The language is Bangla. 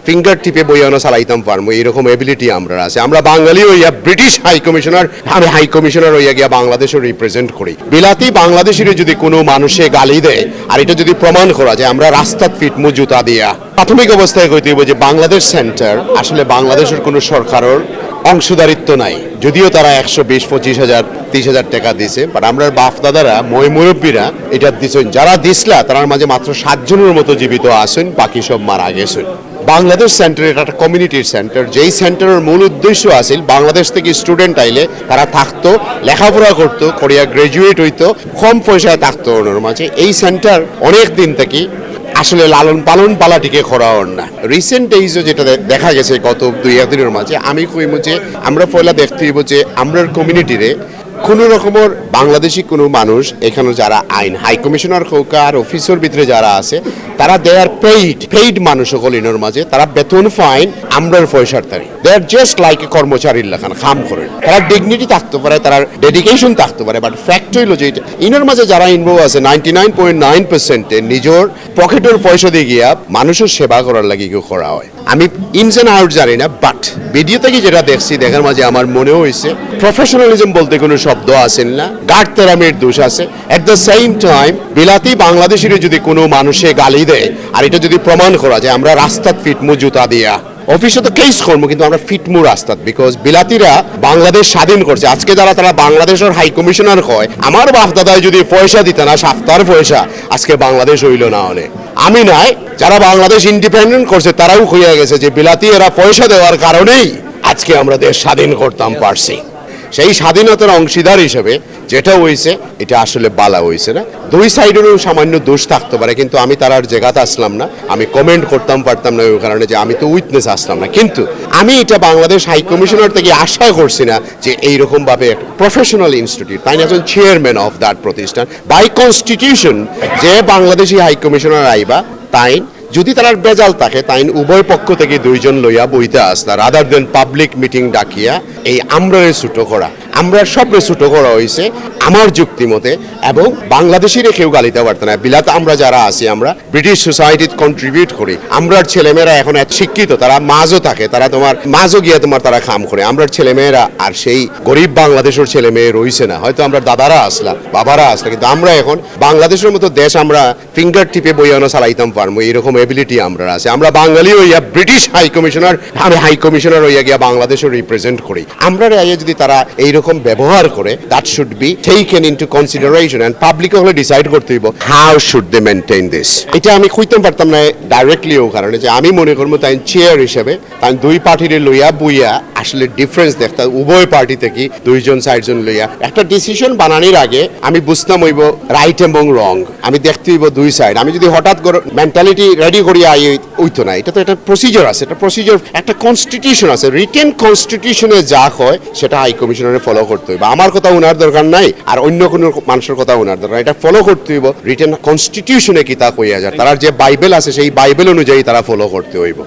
ফিঙ্গার টিপে বইয়ানো চালাইতাম পারবো এরকম এবিলিটি আমরা আছে। আমরা বাঙালি হইয়া ব্রিটিশ হাই কমিশনার, আমি হাই কমিশনার হইয়া গিয়া বাংলাদেশও রিপ্রেজেন্ট করি। বিলাতি বাংলাদেশের যদি কোনো মানুষে গালি দেয় আর এটা যদি প্রমাণ করা যায় আমরা রাস্তাত ফিটমু জুতা দিয়া। প্রাথমিক অবস্থায় কইতে হইব যে বাংলাদেশ সেন্টার আসলে বাংলাদেশের কোনো সরকারের অংশীদারিত্ব নাই, যদিও তারা 120-25,000 30,000 টাকা দিছে, বাট আমরা বাপ দাদারা মই মুরব্বীরা এটা দিছেন। যারা দিসলা তার মাঝে মাত্র 7 জনের মতো জীবিত আছেন, বাকি সব মারা গেছেন। বাংলাদেশ সেন্টার এটা একটা কমিউনিটির সেন্টার, যেই সেন্টারের মূল উদ্দেশ্য আছিল বাংলাদেশ থেকে স্টুডেন্ট আইলে তারা থাকতো, লেখাপড়া করতো, করিয়া গ্রাজুয়েট হইতো, কম পয়সায় থাকতো ওনার মাঝে। এই সেন্টার অনেক দিন থেকে আসলে লালন পালন পালাটিকে করা হন না। রিসেন্ট এইজও যেটা দেখা গেছে গত 2-1 দিনের মাঝে, আমি কইব যে আমরা পয়লা দেখতে হইব যে আমরার কমিউনিটিরে কোনো রকমের বাংলাদেশি কোনো মানুষ এখানে যারা আইন হাই কমিশনার হোক আর অফিসের ভিতরে যারা আছে তারা দে আর পেইড মানুষ সকল ইনোর মাঝে, তারা বেতন ফাইন আমরার পয়সার তারি, দে আর জাস্ট লাইক এ কর্মচারীর লেখান কাম করেন। তারা ডিগনিটি থাকতে পারে, তারা ডেডিকেশন থাকতে পারে, বাট ফ্যাক্ট হইল যে ইনোর মাঝে যারা ইনভলভ আছে 99.9% নিজের পকেটের পয়সা দিয়ে গিয়া মানুষের সেবা করার লাগি কেউ করা হয়। আমি ইনস এন্ড আউট জানি না, বাট ভিডিও থেকে যেটা দেখছি দেখার মাঝে আমার মনে হয়েছে প্রফেশনালিজম বলতে কোনো শব্দ আসেন না, গার্ড তেরামের দোষ আছে। এট দ্য সেম টাইম বিলাতি বাংলাদেশের যদি কোনো মানুষে গালি দেয় আর এটা যদি প্রমাণ করা যায় আমরা রাস্তাত ফিটমু জুতা দিয়া। অফিসে তো কেস করবো, কিন্তু আমরা ফিটমু রাস্তাত, বিকজ বিলাতিরা বাংলাদেশ স্বাধীন করছে। আজকে যারা তারা বাংলাদেশের হাই কমিশনার হয়, আমার বাপ দাদায় যদি পয়সা দিত না, সাপ্তাহের পয়সা, আজকে বাংলাদেশ হইল না হলে। আমি নাই, যারা বাংলাদেশ ইন্ডিপেন্ডেন্ট করছে তারাও হইয়া গেছে যে বিলাতি এরা পয়সা দেওয়ার কারণেই আজকে আমরা দেশ স্বাধীন করতাম পারছি। সেই স্বাধীনতার অংশীদার হিসেবে যেটা হয়েছে এটা আসলে বালা হয়েছে না। দুই সাইডেরও সামান্য দোষ থাকতে পারে, কিন্তু আমি তার আর জায়গাতে আসলাম না, আমি কমেন্ট করতাম পারতাম না ওই কারণে যে আমি তো উইটনেস আসলাম না। কিন্তু আমি এটা বাংলাদেশ হাই কমিশনার থেকে আশা করছি না যে এইরকম ভাবে প্রফেশনাল ইনস্টিটিউট, তাই না, একজন চেয়ারম্যান অফ দ্যাট প্রতিষ্ঠান বাই কনস্টিটিউশন যে বাংলাদেশি হাই কমিশনার আইবা তাই যদি তারা বেজাল থাকে তাই উভয় পক্ষ থেকে 2 জন লইয়া বইতে আসতা, রাদার দেন পাবলিক মিটিং ডাকিয়া এই আমরারে ছুটো করা। আমরা সবরে ছুটো করা হয়েছে আমার যুক্তি মতে, এবং বাংলাদেশিরে কেউ গালিতে পারত না। বিলাত আমরা যারা আছি আমরা ব্রিটিশ সোসাইটিতে কন্ট্রিবিউট করি, আমরার ছেলেমেয়েরা এখন এত শিক্ষিত, তারা মাঝও থাকে, তারা তোমার মাঝও গিয়ে তোমার তারা কাম করে। আমরার ছেলেমেয়েরা আর সেই গরিব বাংলাদেশের ছেলে মেয়ে রইছে না, হয়তো আমরা দাদারা আসলাম, বাবারা আসলাম, কিন্তু আমরা এখন বাংলাদেশের মতো দেশ আমরা ফিঙ্গার টিপে বইয়ানো চালাইতাম পারবো এরকম এবিলিটি আমরা আছে। আমরা বাঙালি হইয়া ব্রিটিশ হাই কমিশনার, আমি হাই কমিশনার হইয়া গিয়া বাংলাদেশও রিপ্রেজেন্ট করি। আমরা যদি তারা এইরকম ব্যবহার করে, that should be taken into consideration and public হলে ডিসাইড করতে হইব how should they maintain this. এটা আমি কইতে পারতাম না ডাইরেক্টলি, ও কারণে যে আমি মনে করবো তাই চেয়ার হিসেবে তাই দুই পার্টির লইয়া বইয়া আসলে ডিফারেন্স দেখতে, উভয় পার্টি থেকে 2 জন 4 জন লইয়া একটা ডিসিশন বানানোর আগে আমি বুঝতাম হইব রাইট এবং রং, আমি দেখতে হইব 2 সাইড। আমি যদি হঠাৎ করে মেন্টালিটি রেডি করিয়া হইতো না, এটা তো একটা প্রসিজার আছে, একটা প্রসিজার, একটা কনস্টিটিউশন আছে, রিটেন কনস্টিটিউশনে যা হয় সেটা হাই কমিশনারে ফলো করতে হইব। আমার কথা ওনার দরকার নাই, আর অন্য কোনো মানুষের কথা ওনার দরকার, এটা ফলো করতে হইব রিটেন কনস্টিটিউশনে কি তা কইয়া যায়, তার যে বাইবেল আছে সেই বাইবেল অনুযায়ী তারা ফলো করতে হইব।